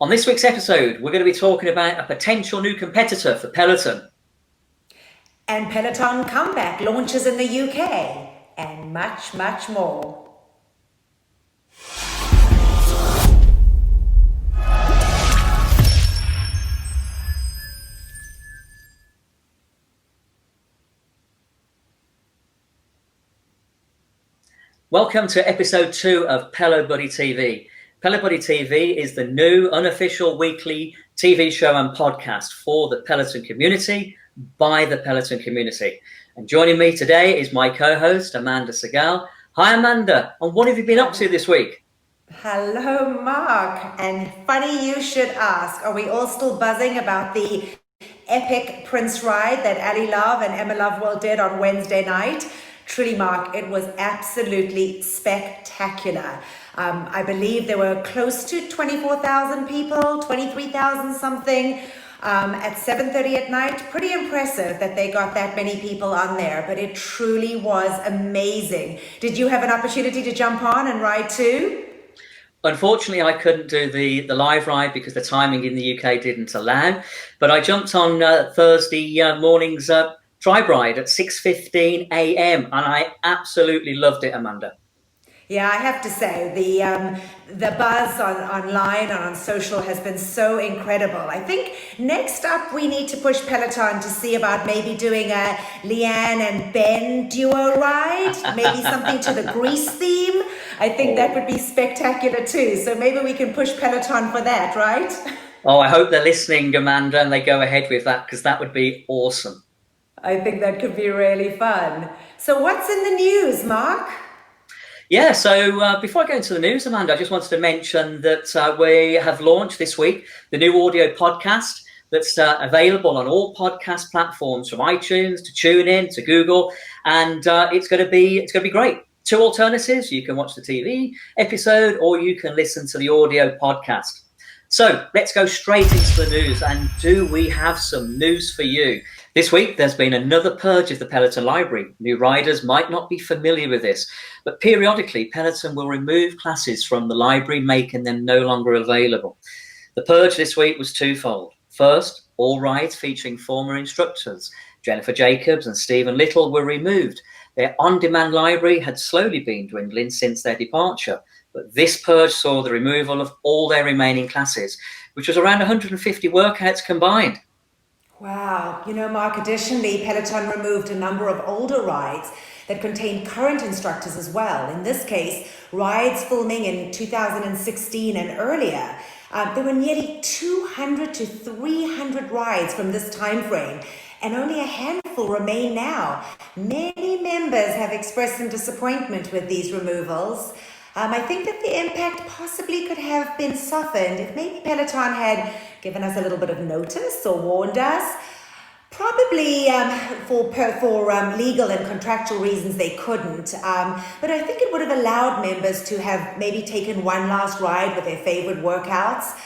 On this week's episode, we're going to be talking about a potential new competitor for Peloton. And Peloton Comeback launches in the UK, and much, much more. Welcome to episode 2 of Pelo Buddy TV. Pelo Buddy TV is the new unofficial weekly TV show and podcast for the Peloton community by the Peloton community. And joining me today is my co-host, Amanda Segal. Hi, Amanda. And what have you been up to this week? Hello, Mark. And funny you should ask. Are we all still buzzing about the epic Prince ride that Ali Love and Emma Lovewell did on Wednesday night? Truly, Mark, it was absolutely spectacular. I believe there were close to 24,000 people, 23,000 something at 7:30 at night. Pretty impressive that they got that many people on there, but it truly was amazing. Did you have an opportunity to jump on and ride too? Unfortunately, I couldn't do the live ride because the timing in the UK didn't allow, but I jumped on Thursday morning's tribe ride at 6:15 a.m. and I absolutely loved it, Amanda. Yeah, I have to say the buzz online and on social has been so incredible. I think next up we need to push Peloton to see about maybe doing a Leanne and Ben duo ride, maybe something to the Grease theme. I think that would be spectacular too. So maybe we can push Peloton for that, right? Oh, I hope they're listening, Amanda, and they go ahead with that because that would be awesome. I think that could be really fun. So what's in the news, Mark? Yeah, so before I go into the news, Amanda, I just wanted to mention that we have launched this week the new audio podcast that's available on all podcast platforms, from iTunes to TuneIn to Google, and it's going to be great. 2 alternatives: you can watch the TV episode, or you can listen to the audio podcast. So let's go straight into the news. And do we have some news for you? This week, there's been another purge of the Peloton library. New riders might not be familiar with this, but periodically, Peloton will remove classes from the library, making them no longer available. The purge this week was twofold. First, all rides featuring former instructors, Jennifer Jacobs and Stephen Little, were removed. Their on-demand library had slowly been dwindling since their departure, but this purge saw the removal of all their remaining classes, which was around 150 workouts combined. Wow. You know, Mark, additionally, Peloton removed a number of older rides that contained current instructors as well. In this case, rides filming in 2016 and earlier. There were nearly 200 to 300 rides from this time frame, and only a handful remain now. Many members have expressed some disappointment with these removals. I think that the impact possibly could have been softened if maybe Peloton had given us a little bit of notice or warned us. Probably for legal and contractual reasons they couldn't, but I think it would have allowed members to have maybe taken one last ride with their favorite workouts.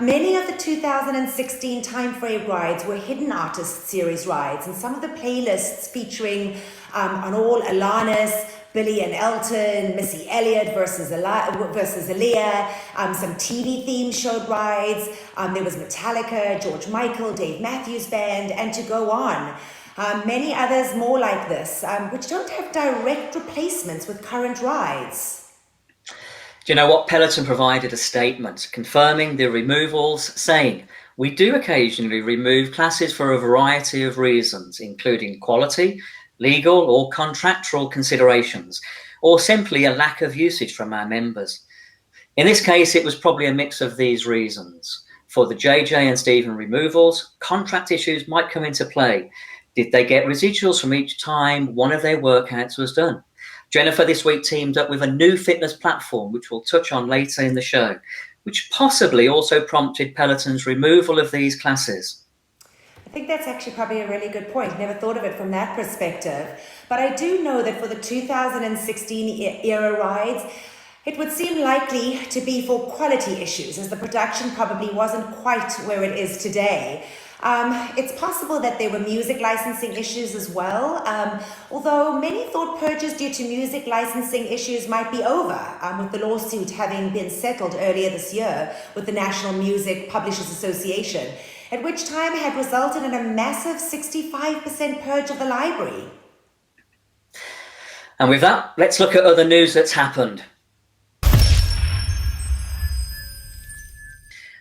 Many of the 2016 timeframe rides were hidden artist series rides, and some of the playlists featuring on all Alanis, Billy and Elton, Missy Elliott versus Leah, some TV themes showed rides. There was Metallica, George Michael, Dave Matthews Band, and to go on. Many others more like this, which don't have direct replacements with current rides. Do you know what? Peloton provided a statement confirming the removals, saying, "We do occasionally remove classes for a variety of reasons, including quality, legal or contractual considerations, or simply a lack of usage from our members." In this case, it was probably a mix of these reasons. For the JJ and Stephen removals, contract issues might come into play. Did they get residuals from each time one of their workouts was done? Jennifer this week teamed up with a new fitness platform, which we'll touch on later in the show, which possibly also prompted Peloton's removal of these classes. I think that's actually probably a really good point. Never thought of it from that perspective. But I do know that for the 2016 era rides, It would seem likely to be for quality issues, as the production probably wasn't quite where it is today. It's possible that there were music licensing issues as well, although many thought purges due to music licensing issues might be over, with the lawsuit having been settled earlier this year with the National Music Publishers Association, at which time had resulted in a massive 65% purge of the library. And with that, let's look at other news that's happened.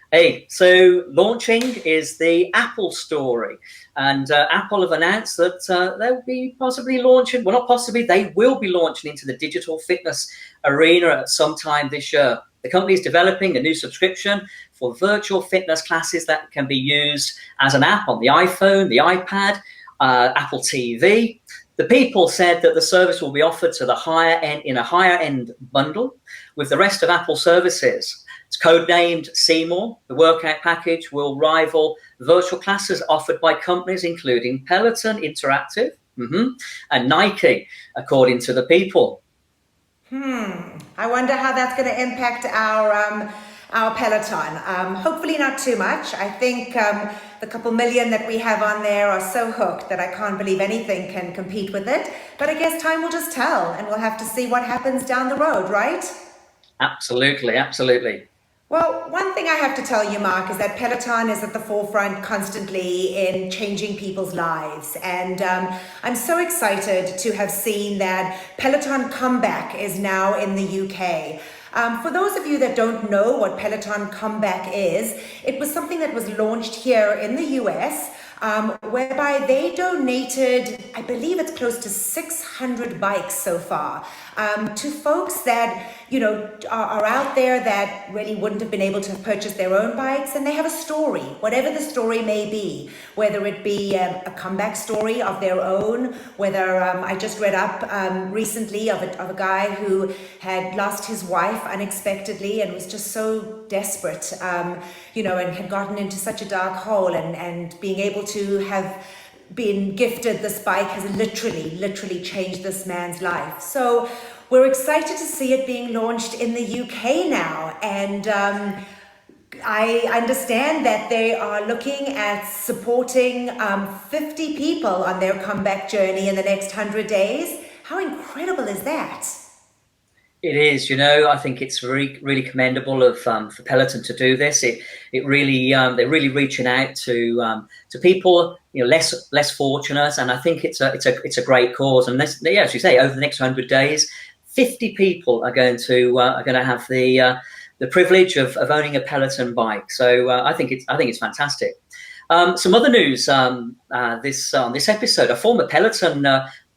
Hey, so launching is the Apple story, and Apple have announced that they'll be possibly launching, well, not possibly, they will be launching into the digital fitness arena at some time this year. The company is developing a new subscription for virtual fitness classes that can be used as an app on the iPhone, the iPad, Apple TV. The People said that the service will be offered to the higher end in a higher end bundle with the rest of Apple services. It's codenamed Seymour. The workout package will rival virtual classes offered by companies including Peloton Interactive and Nike, according to the People. I wonder how that's going to impact our Peloton. Hopefully not too much. I think the couple million that we have on there are so hooked that I can't believe anything can compete with it. But I guess time will just tell, and we'll have to see what happens down the road, right? Absolutely, absolutely. Well, one thing I have to tell you, Mark, is that Peloton is at the forefront constantly in changing people's lives. And I'm so excited to have seen that Peloton Comeback is now in the UK. For those of you that don't know what Peloton Comeback is, it was something that was launched here in the US, whereby they donated, I believe it's close to 600 bikes so far, to folks that, you know, are out there that really wouldn't have been able to purchase their own bikes, and they have a story, whatever the story may be, whether it be a comeback story of their own, whether I just read up recently of a guy who had lost his wife unexpectedly and was just so desperate, you know, and had gotten into such a dark hole, and being able to have been gifted this bike has literally changed this man's life. So we're excited to see it being launched in the UK now, and I understand that they are looking at supporting 50 people on their comeback journey in the next 100 days. How incredible is that? It is, you know, I think it's really commendable of for Peloton to do this. It really they're really reaching out to people, you know, less fortunate, and I think it's a great cause. And this, yeah, as you say, over the next 100 days, 50 people are going to have the privilege of owning a Peloton bike. So I think it's fantastic. Some other news this episode: a former Peloton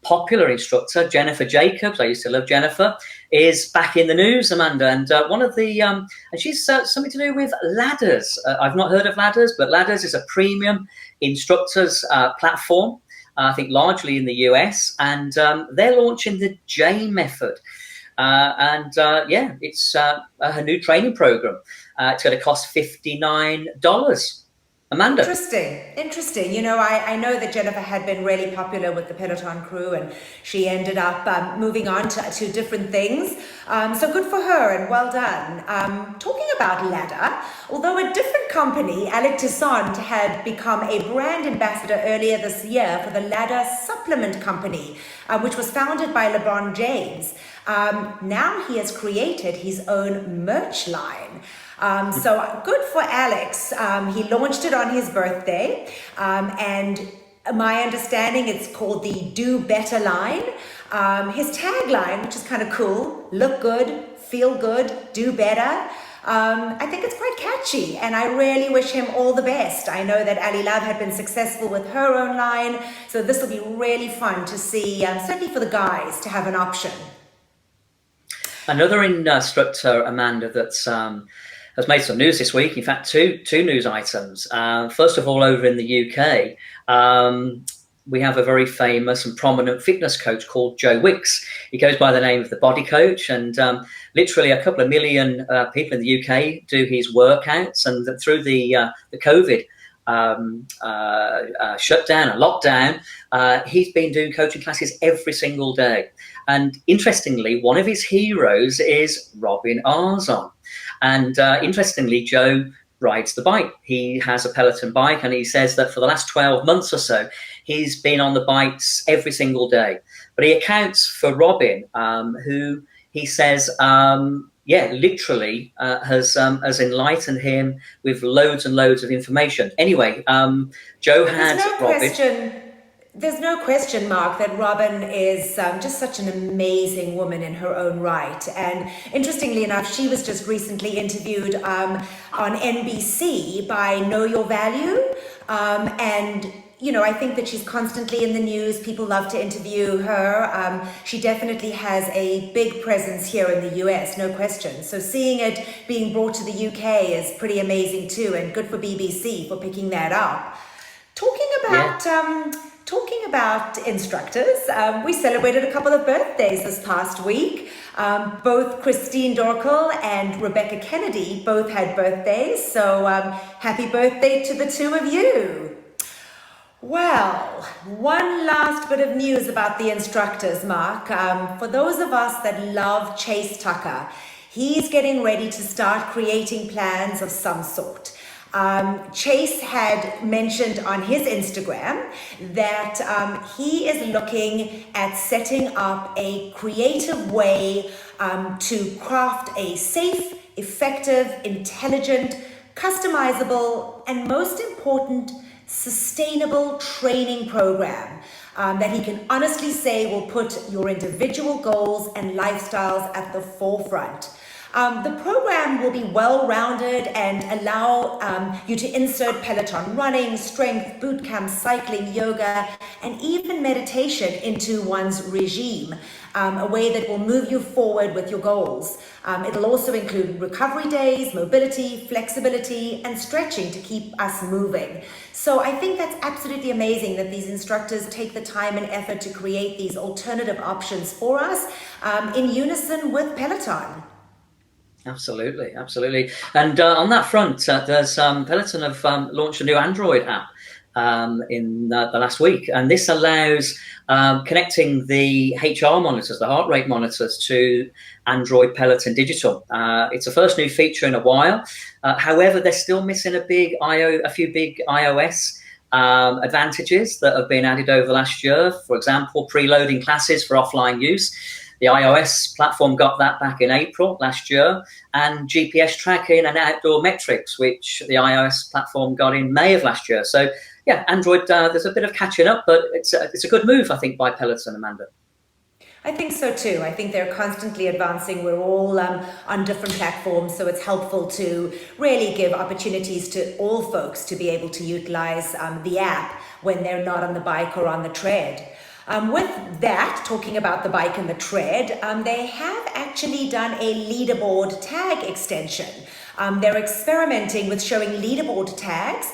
popular instructor, Jennifer Jacobs, I used to love Jennifer, is back in the news, Amanda, and one of the and she's something to do with Ladders. I've not heard of Ladders, but Ladders is a premium instructors platform, I think largely in the US, and they're launching the J Method. Yeah, it's her new training program. It's going to cost $59. Amanda. Interesting. You know, I know that Jennifer had been really popular with the Peloton crew, and she ended up moving on to different things. So good for her, and well done. Talking about Ladder, although a different company, Alex Toussaint, had become a brand ambassador earlier this year for the Ladder Supplement Company, which was founded by LeBron James. Now he has created his own merch line. So good for Alex. He launched it on his birthday, and my understanding it's called the Do Better line. His tagline, which is kind of cool: look good, feel good, do better. I think it's quite catchy, and I really wish him all the best. I know that Ali Love had been successful with her own line, so this will be really fun to see, certainly for the guys, to have an option. Another instructor, Amanda, that's has made some news this week. In fact, two news items. First of all, over in the UK, we have a very famous and prominent fitness coach called Joe Wicks. He goes by the name of the Body Coach, and literally a couple of million people in the UK do his workouts. And through the COVID shutdown and lockdown, he's been doing coaching classes every single day. And interestingly, one of his heroes is Robin Arzon. And interestingly, Joe rides the bike. He has a Peloton bike, and he says that for the last 12 months or so, he's been on the bikes every single day. But he accounts for Robin, who he says, literally has enlightened him with loads and loads of information. Anyway, Joe had Robin. There's no question, Mark, that Robin is just such an amazing woman in her own right. And interestingly enough, she was just recently interviewed on NBC by Know Your Value. And I think that she's constantly in the news. People love to interview her. She definitely has a big presence here in the US, no question. So seeing it being brought to the UK is pretty amazing too, and good for BBC for picking that up. Talking about instructors, we celebrated a couple of birthdays this past week. Both Christine Dorkel and Rebecca Kennedy both had birthdays. So happy birthday to the two of you. Well, one last bit of news about the instructors, Mark. For those of us that love Chase Tucker, he's getting ready to start creating plans of some sort. Chase had mentioned on his Instagram that he is looking at setting up a creative way to craft a safe, effective, intelligent, customizable, and most important, sustainable training program that he can honestly say will put your individual goals and lifestyles at the forefront. The program will be well-rounded and allow you to insert Peloton running, strength, boot camp, cycling, yoga, and even meditation into one's regime, a way that will move you forward with your goals. It'll also include recovery days, mobility, flexibility, and stretching to keep us moving. So I think that's absolutely amazing that these instructors take the time and effort to create these alternative options for us in unison with Peloton. Absolutely. And on that front, there's Peloton have launched a new Android app in the last week, and this allows connecting the HR monitors, the heart rate monitors, to Android Peloton Digital. It's the first new feature in a while. However, they're still missing a few big iOS advantages that have been added over the last year. For example, preloading classes for offline use. The iOS platform got that back in April last year, and GPS tracking and outdoor metrics, which the iOS platform got in May of last year. So, yeah, Android, there's a bit of catching up, but it's a good move, I think, by Peloton, Amanda. I think so too. I think they're constantly advancing. We're all on different platforms, so it's helpful to really give opportunities to all folks to be able to utilize the app when they're not on the bike or on the tread. With that, talking about the bike and the tread, they have actually done a leaderboard tag extension. They're experimenting with showing leaderboard tags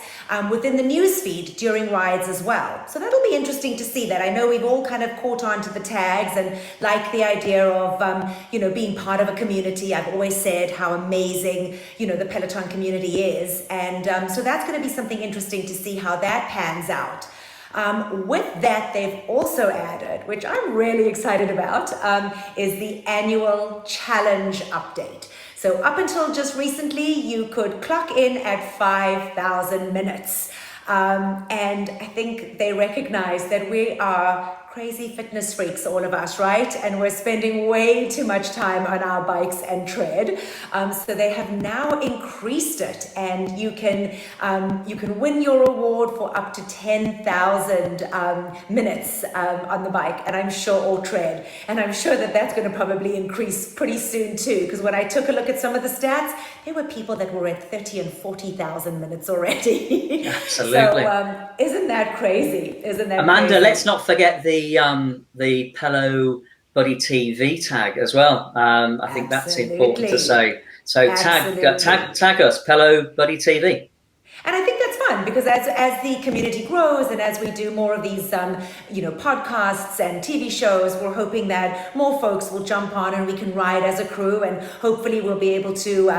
within the newsfeed during rides as well. So that'll be interesting to see that. I know we've all kind of caught on to the tags and like the idea of, being part of a community. I've always said how amazing, the Peloton community is. And so that's going to be something interesting to see how that pans out. With that, they've also added, which I'm really excited about, is the annual challenge update. So up until just recently, you could clock in at 5,000 minutes. And I think they recognize that we are crazy fitness freaks, all of us, right? And we're spending way too much time on our bikes and tread. So they have now increased it, and you can win your reward for up to 10,000 minutes on the bike, and I'm sure, or tread. And I'm sure that that's going to probably increase pretty soon too, because when I took a look at some of the stats, there were people that were at 30 and 40,000 minutes already. Absolutely. So isn't that crazy? Isn't that Amanda, crazy? let's not forget the Pelo Buddy TV tag as well. I think that's important to say. So tag us, Pelo Buddy TV. And I think that's fun because as the community grows and as we do more of these, podcasts and TV shows, we're hoping that more folks will jump on and we can ride as a crew, and hopefully we'll be able to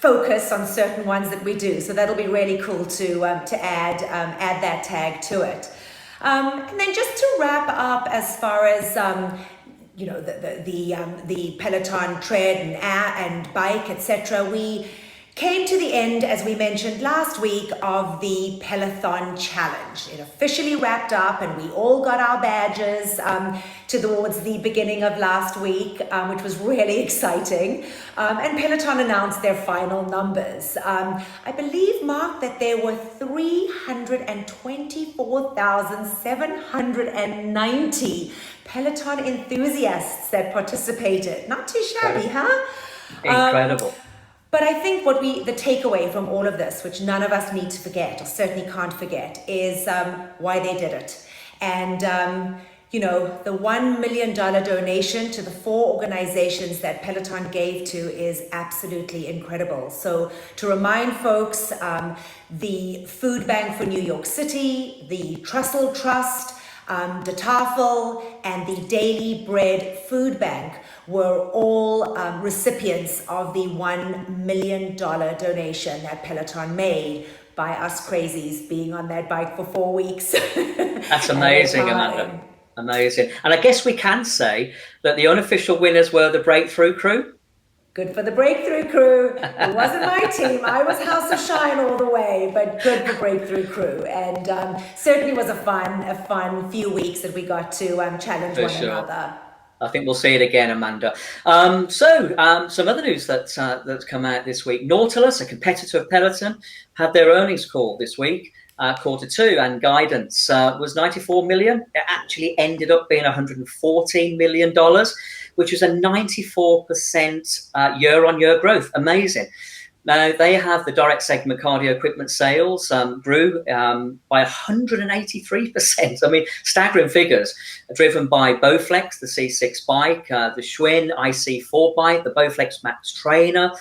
focus on certain ones that we do. So that'll be really cool to add that tag to it. And then just to wrap up, as far as the Peloton tread and bike, etc., we came to the end, as we mentioned last week, of the Peloton Challenge. It officially wrapped up and we all got our badges towards the beginning of last week, which was really exciting. And Peloton announced their final numbers. I believe, Mark, that there were 324,790 Peloton enthusiasts that participated. Not too shabby, huh? Incredible. But I think the takeaway from all of this, which none of us need to forget, or certainly can't forget, is why they did it. And, the $1 million donation to the 4 organizations that Peloton gave to is absolutely incredible. So to remind folks, the Food Bank for New York City, the Trussell Trust, the Tafel, and the Daily Bread Food Bank were all recipients of the $1 million donation that Peloton made by us crazies being on that bike for 4 weeks. That's amazing, Amanda. Amazing. And I guess we can say that the unofficial winners were the Breakthrough Crew. Good for the Breakthrough Crew. It wasn't my team. I was House of Shine all the way, but good for Breakthrough Crew. And certainly was a fun few weeks that we got to challenge one another. I think we'll see it again, Amanda. Some other news that's come out this week. Nautilus, a competitor of Peloton, had their earnings call this week, Q2, and guidance was 94 million. It actually ended up being $114 million, which was a 94% year-on-year growth. Amazing. Now, they have the direct segment cardio equipment sales grew by 183%. I mean, staggering figures, driven by Bowflex, the C6 bike, the Schwinn IC4 bike, the Bowflex Max Trainer.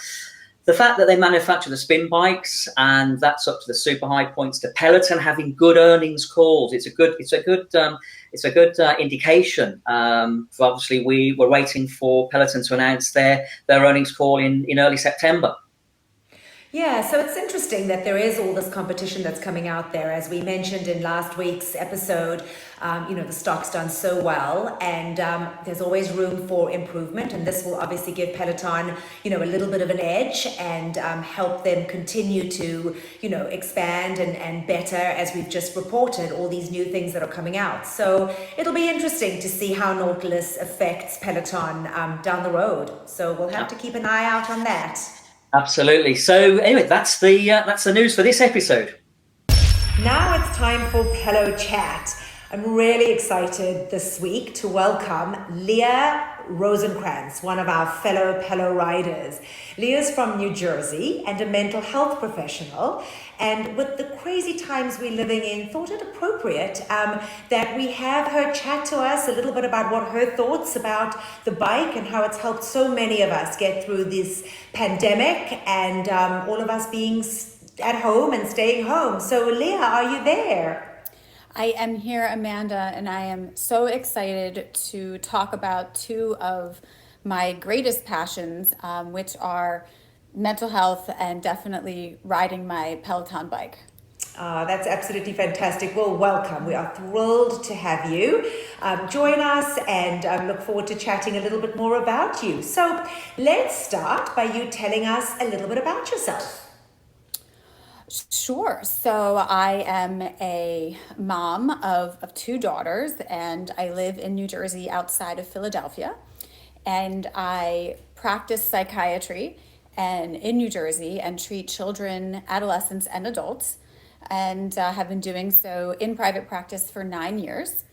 The fact that they manufacture the spin bikes, and that's up to the super high points, to Peloton having good earnings calls. It's a good indication. Obviously, we were waiting for Peloton to announce their earnings call in early September. Yeah, so it's interesting that there is all this competition that's coming out there. As we mentioned in last week's episode, the stock's done so well, and there's always room for improvement. And this will obviously give Peloton, a little bit of an edge and help them continue to, expand and better, as we've just reported, all these new things that are coming out. So it'll be interesting to see how Nautilus affects Peloton down the road. So we'll have to keep an eye out on that. Absolutely. So anyway, that's the news for this episode. Now it's time for Pelo Chat. I'm really excited this week to welcome Leah Rosenkrantz, one of our fellow Pelo riders. Leah's from New Jersey and a mental health professional. And with the crazy times we're living in, thought it appropriate that we have her chat to us a little bit about what her thoughts about the bike and how it's helped so many of us get through this pandemic and all of us being at home and staying home. So Leah, are you there? I am here, Amanda, and I am so excited to talk about 2 of my greatest passions, which are mental health and definitely riding my Peloton bike. That's absolutely fantastic. Well, welcome. We are thrilled to have you join us and look forward to chatting a little bit more about you. So let's start by you telling us a little bit about yourself. Sure. So I am a mom of 2 daughters, and I live in New Jersey outside of Philadelphia. And I practice psychiatry and in New Jersey and treat children, adolescents, and adults, and have been doing so in private practice for 9 years.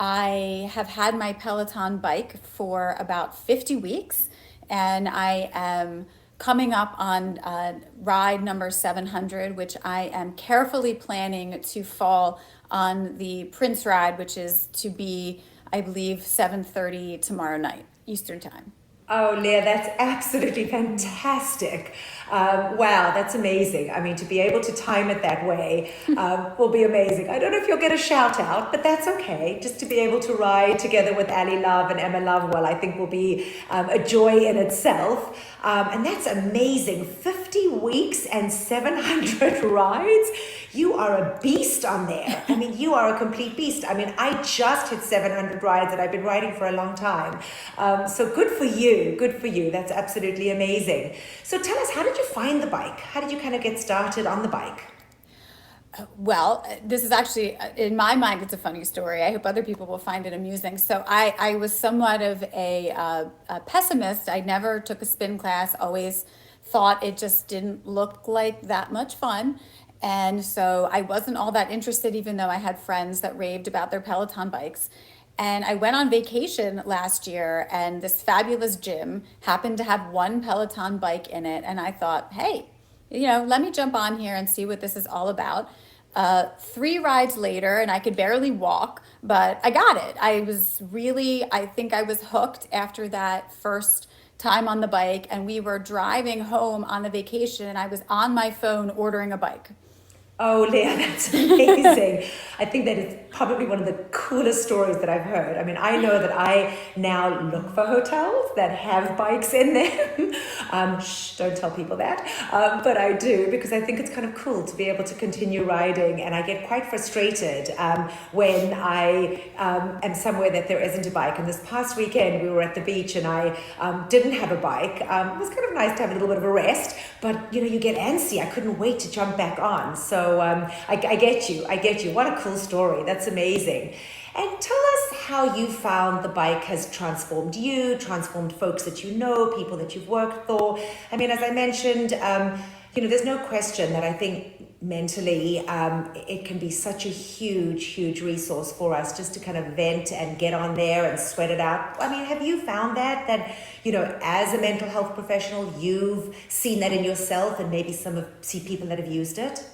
I have had my Peloton bike for about 50 weeks, and I am coming up on ride number 700, which I am carefully planning to fall on the Prince ride, which is to be, I believe, 7:30 tomorrow night, Eastern time. Oh, Leah, that's absolutely fantastic. Wow, that's amazing. I mean, to be able to time it that way will be amazing. I don't know if you'll get a shout out, but that's okay. Just to be able to ride together with Ali Love and Emma Lovewell, I think will be a joy in itself. And that's amazing. 50 weeks and 700 rides. You are a beast on there. I mean, you are a complete beast. I mean, I just hit 700 rides and I've been riding for a long time. So good for you. Good for you. That's absolutely amazing. So tell us, how did you find the bike? How did you kind of get started on the bike? Well, this is actually, in my mind, it's a funny story. I hope other people will find it amusing. So I was somewhat of a pessimist. I never took a spin class, always thought it just didn't look like that much fun. And so I wasn't all that interested, even though I had friends that raved about their Peloton bikes. And I went on vacation last year, and this fabulous gym happened to have one Peloton bike in it. And I thought, hey, let me jump on here and see what this is all about. 3 rides later, and I could barely walk, but I got it. I think I was hooked after that first time on the bike, and we were driving home on the vacation, and I was on my phone ordering a bike. Oh, Leah, that's amazing. I think that is probably one of the coolest stories that I've heard. I mean, I know that I now look for hotels that have bikes in them. Shh, don't tell people that. But I do, because I think it's kind of cool to be able to continue riding. And I get quite frustrated when I am somewhere that there isn't a bike. And this past weekend, we were at the beach and I didn't have a bike. It was kind of nice to have a little bit of a rest, but you get antsy. I couldn't wait to jump back on. So I get you. I get you. What a cool story. That's amazing. And tell us how you found the bike has transformed you, transformed folks that you know, people that you've worked for. I mean, as I mentioned, there's no question that I think mentally it can be such a huge resource for us just to kind of vent and get on there and sweat it out. I mean, have you found that as a mental health professional, you've seen that in yourself and maybe see people that have used it?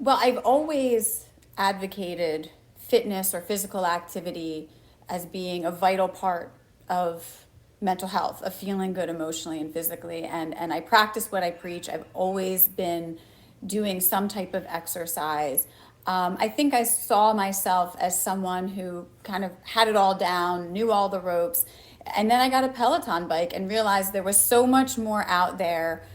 Well, I've always advocated fitness or physical activity as being a vital part of mental health, of feeling good emotionally and physically. And I practice what I preach. I've always been doing some type of exercise. I think I saw myself as someone who kind of had it all down, knew all the ropes. And then I got a Peloton bike and realized there was so much more out there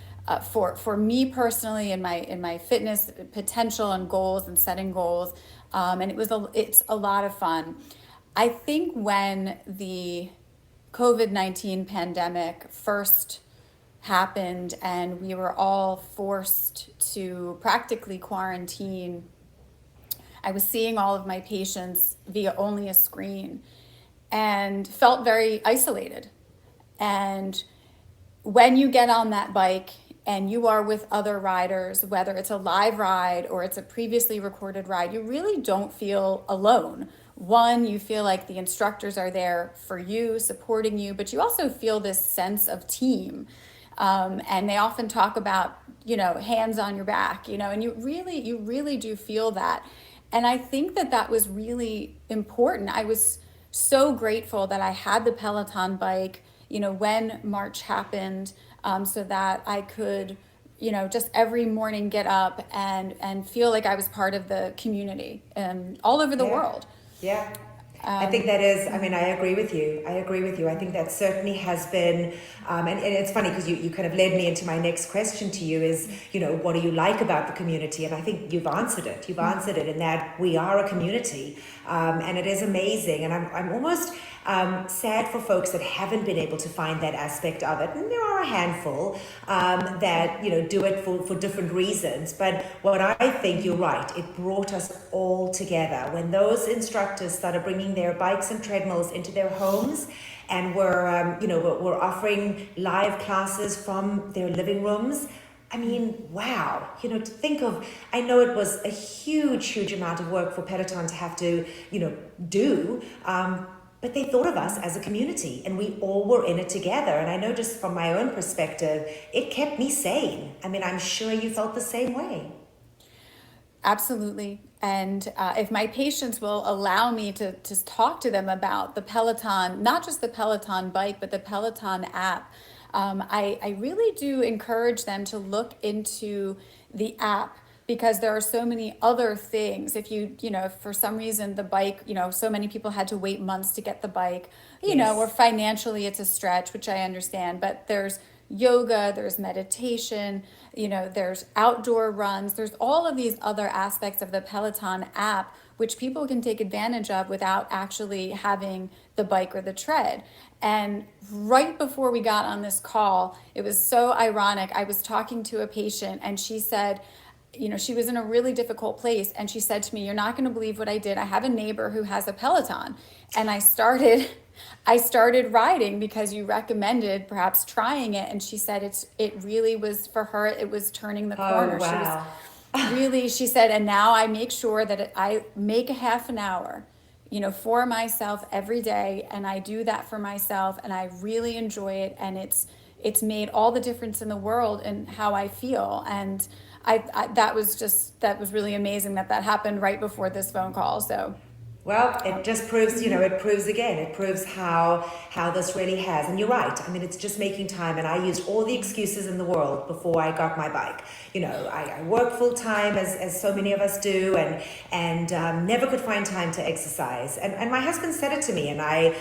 for me personally in my fitness potential and goals and setting goals, and it's a lot of fun. I think when the COVID-19 pandemic first happened and we were all forced to practically quarantine, I was seeing all of my patients via only a screen and felt very isolated. And when you get on that bike and you are with other riders, whether it's a live ride or it's a previously recorded ride, you really don't feel alone. One, you feel like the instructors are there for you, supporting you, but you also feel this sense of team. And they often talk about, hands on your back, and you really do feel that. And I think that was really important. I was so grateful that I had the Peloton bike, when March happened, so that I could, just every morning get up and feel like I was part of the community and all over the world. Yeah. I think that is, I agree with you. I think that certainly has been, and it's funny because you kind of led me into my next question to you is, what do you like about the community? And I think you've answered it. You've answered it in that we are a community, and it is amazing. And I'm almost sad for folks that haven't been able to find that aspect of it. And there are a handful that, do it for different reasons. But what I think, you're right, it brought us all together. When those instructors started bringing their bikes and treadmills into their homes and were offering live classes from their living rooms, wow, to think of, I know it was a huge amount of work for Peloton to have to, do, but they thought of us as a community and we all were in it together. And I know just from my own perspective, it kept me sane. I'm sure you felt the same way. Absolutely. And if my patients will allow me to talk to them about the Peloton, not just the Peloton bike, but the Peloton app, I really do encourage them to look into the app because there are so many other things. If if for some reason the bike, so many people had to wait months to get the bike, or Yes. financially it's a stretch, which I understand, but there's yoga, there's meditation, there's outdoor runs, there's all of these other aspects of the Peloton app which people can take advantage of without actually having the bike or the tread. And right before we got on this call, it was so ironic. I was talking to a patient and she said, she was in a really difficult place. And she said to me, "You're not going to believe what I did. I have a neighbor who has a Peloton." And I started riding because you recommended perhaps trying it. And she said it really was for her. It was turning the corner. Oh, wow. She said, and now I make sure that I make a half an hour, for myself every day. And I do that for myself and I really enjoy it. And it's made all the difference in the world in how I feel. And that was really amazing that happened right before this phone call. So Well, it just proves, it proves again, it proves how this really has. And you're right. I mean, it's just making time. And I used all the excuses in the world before I got my bike. I work full time as so many of us do, and never could find time to exercise. And my husband said it to me, and I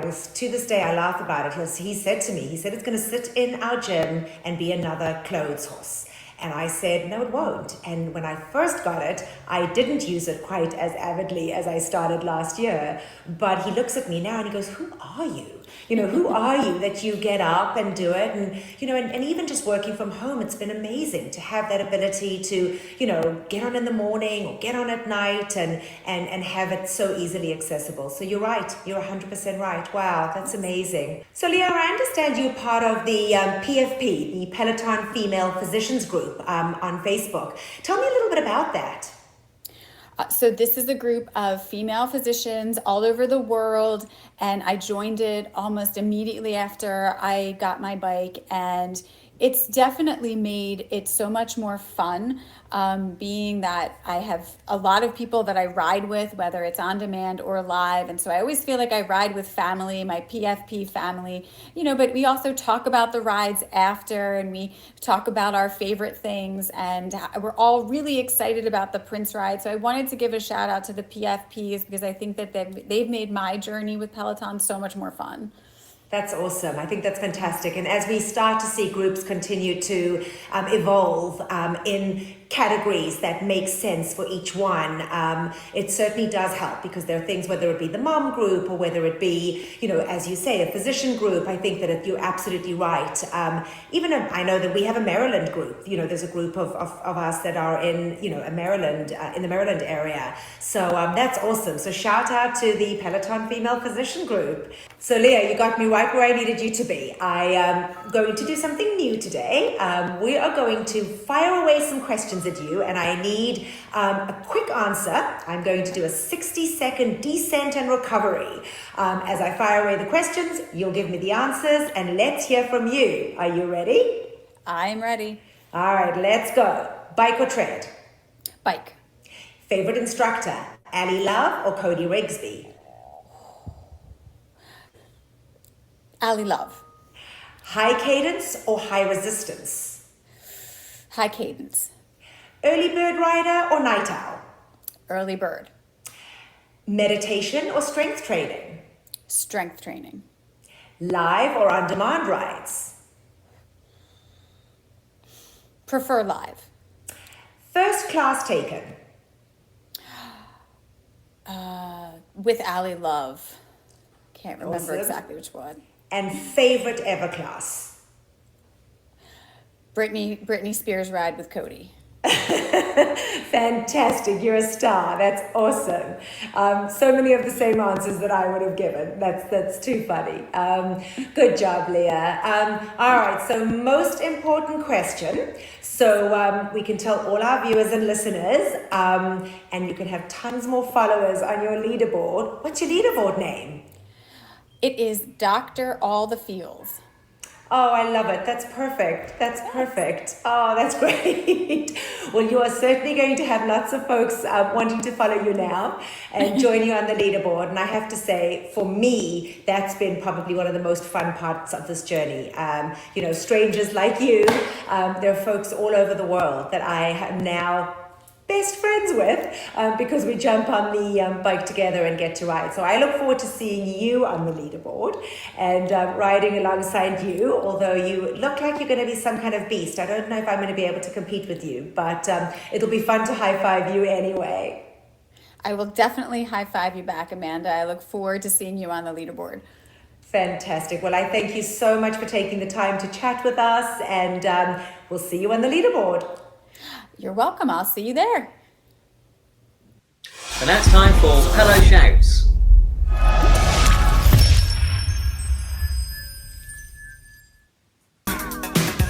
was, to this day, I laugh about it. He said to me, it's going to sit in our gym and be another clothes horse. And I said, no, it won't. And when I first got it, I didn't use it quite as avidly as I started last year. But he looks at me now and he goes, who are you? Who are you that you get up and do it? And, and even just working from home, it's been amazing to have that ability to, get on in the morning or get on at night and have it so easily accessible. So you're right. You're 100% right. Wow, that's amazing. So Leah, I understand you're part of the PFP, the Peloton Female Physicians Group on Facebook. Tell me a little bit about that. So this is a group of female physicians all over the world, and I joined it almost immediately after I got my bike, and it's definitely made it so much more fun, being that I have a lot of people that I ride with, whether it's on demand or live. And so I always feel like I ride with family, my PFP family, but we also talk about the rides after, and we talk about our favorite things, and we're all really excited about the Prince ride. So I wanted to give a shout out to the PFPs because I think that they've made my journey with Peloton so much more fun. That's awesome. I think that's fantastic. And as we start to see groups continue to evolve in categories that make sense for each one, it certainly does help, because there are things, whether it be the mom group or whether it be, as you say, a physician group. I think that you're absolutely right. I know that we have a Maryland group. There's a group of us that are in, a Maryland, in the Maryland area. So that's awesome. So shout out to the Peloton Female Physician Group. So Leah, you got me right where I needed you to be. I am going to do something new today. We are going to fire away some questions at you, and I need a quick answer. I'm going to do a 60-second descent and recovery. As I fire away the questions, you'll give me the answers, and let's hear from you. Are you ready? I'm ready. All right, let's go. Bike or tread? Bike. Favorite instructor, Ali Love or Cody Rigsby? Ali Love. High cadence or high resistance? High cadence. Early bird rider or night owl? Early bird. Meditation or strength training? Strength training. Live or on-demand rides? Prefer live. First class taken? With Ali Love. Can't remember Awesome. exactly which one. And favorite ever class? Britney Spears ride with Cody. Fantastic, you're a star. That's awesome. So many of the same answers that I would have given. That's too funny. Good job, Leah. All right, so most important question. So we can tell all our viewers and listeners, and you can have tons more followers on your leaderboard. What's your leaderboard name? It is Dr. All the Feels. Oh, I love it. That's perfect. That's perfect. Oh, that's great. Well, you are certainly going to have lots of folks wanting to follow you now and join you on the leaderboard. And I have to say, for me, that's been probably one of the most fun parts of this journey. Strangers like you, there are folks all over the world that I am now best friends with because we jump on the bike together and get to ride. So I look forward to seeing you on the leaderboard and riding alongside you, although you look like you're going to be some kind of beast. I don't know if I'm going to be able to compete with you, but it'll be fun to high five you anyway. I will definitely high five you back, Amanda. I look forward to seeing you on the leaderboard. Fantastic. Well, I thank you so much for taking the time to chat with us, and we'll see you on the leaderboard. You're welcome. I'll see you there. And now it's time for Pelo Shouts.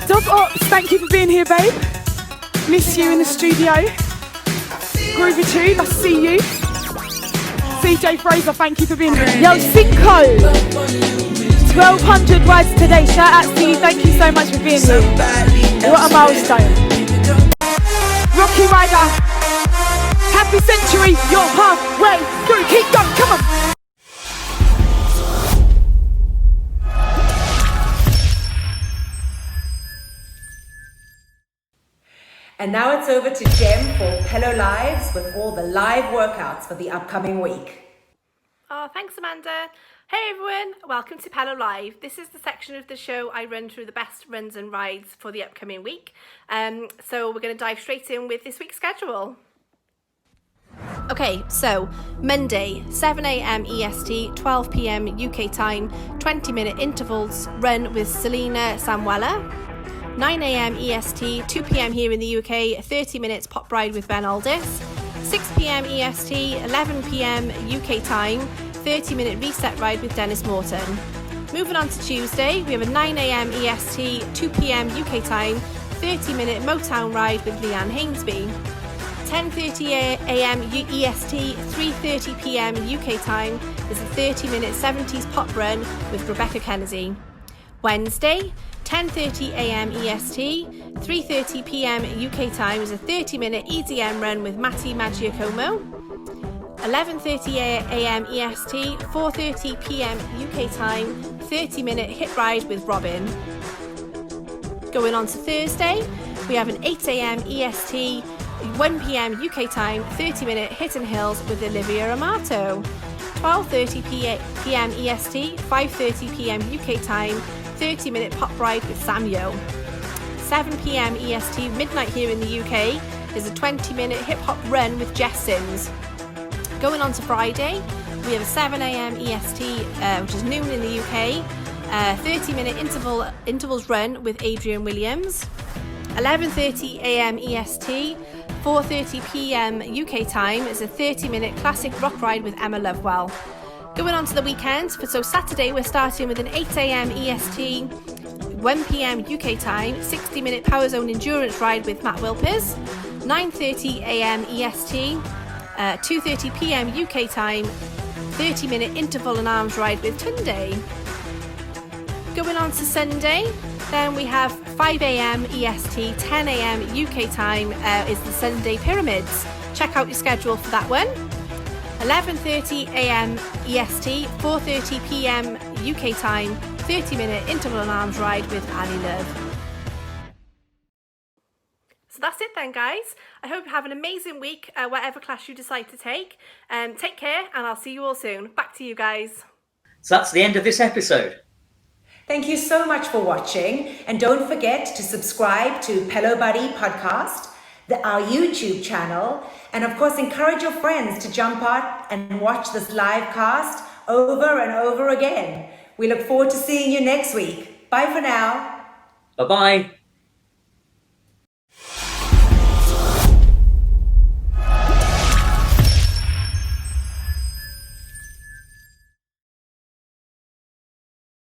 Dog Ops, thank you for being here, babe. Miss you in the studio. Groovy Tube, I see you. CJ Fraser, thank you for being here. Yo, Cinco, 1,200 words today. Shout out to you, thank you so much for being here. What a milestone. Rocky Rider, happy century, you're halfway through, keep going, come on. And now it's over to Jem for Pelo Lives with all the live workouts for the upcoming week. Oh, thanks, Amanda. Hey everyone, welcome to Pelo Live. This is the section of the show I run through the best runs and rides for the upcoming week. So we're going to dive straight in with this week's schedule. Okay, so Monday, 7 a.m. EST, 12 p.m. UK time, 20-minute intervals run with Selena Samuela. 9 a.m. EST, 2 p.m. here in the UK, 30 minutes pop ride with Ben Aldis. 6 p.m. EST, 11 p.m. UK time, 30-minute reset ride with Dennis Morton. Moving on to Tuesday, we have a 9 a.m. EST, 2 p.m. UK time, 30-minute Motown ride with Leanne Hainsby. 10:30 a.m. EST, 3:30 p.m. UK time is a 30-minute 70s pop run with Rebecca Kennedy. Wednesday, 10:30 a.m. EST, 3:30 p.m. UK time is a 30-minute EDM run with Matti Maggiacomo. 11:30 a.m. EST, 4:30 p.m. UK time, 30-minute hit ride with Robin. Going on to Thursday, we have an 8 a.m. EST, 1 p.m. UK time, 30-minute hit and hills with Olivia Amato. 12:30 p.m. EST, 5:30 p.m. UK time, 30-minute pop ride with Sam Yo. 7 p.m. EST, midnight here in the UK, is a 20-minute hip-hop run with Jess Sims. Going on to Friday, we have a 7 a.m. EST, which is noon in the UK, 30-minute intervals run with Adrian Williams. 11:30 a.m. EST, 4:30 p.m. UK time is a 30-minute classic rock ride with Emma Lovewell. Going on to the weekend, so Saturday we're starting with an 8 a.m. EST, 1 p.m. UK time, 60-minute Power Zone endurance ride with Matt Wilpers. 9:30 a.m. EST, 2:30 p.m. UK time, 30-minute interval and arms ride with Tunde. Going on to Sunday, then we have 5 a.m. EST, 10 a.m. UK time is the Sunday Pyramids. Check out your schedule for that one. 11:30 a.m. EST, 4:30 p.m. UK time, 30-minute interval and arms ride with Annie Love. So that's it then, guys. I hope you have an amazing week, whatever class you decide to take. Take care, and I'll see you all soon. Back to you guys. So that's the end of this episode. Thank you so much for watching, and don't forget to subscribe to Pelo Buddy Podcast, our YouTube channel, and of course encourage your friends to jump on and watch this live cast over and over again. We look forward to seeing you next week. Bye for now. Bye-bye.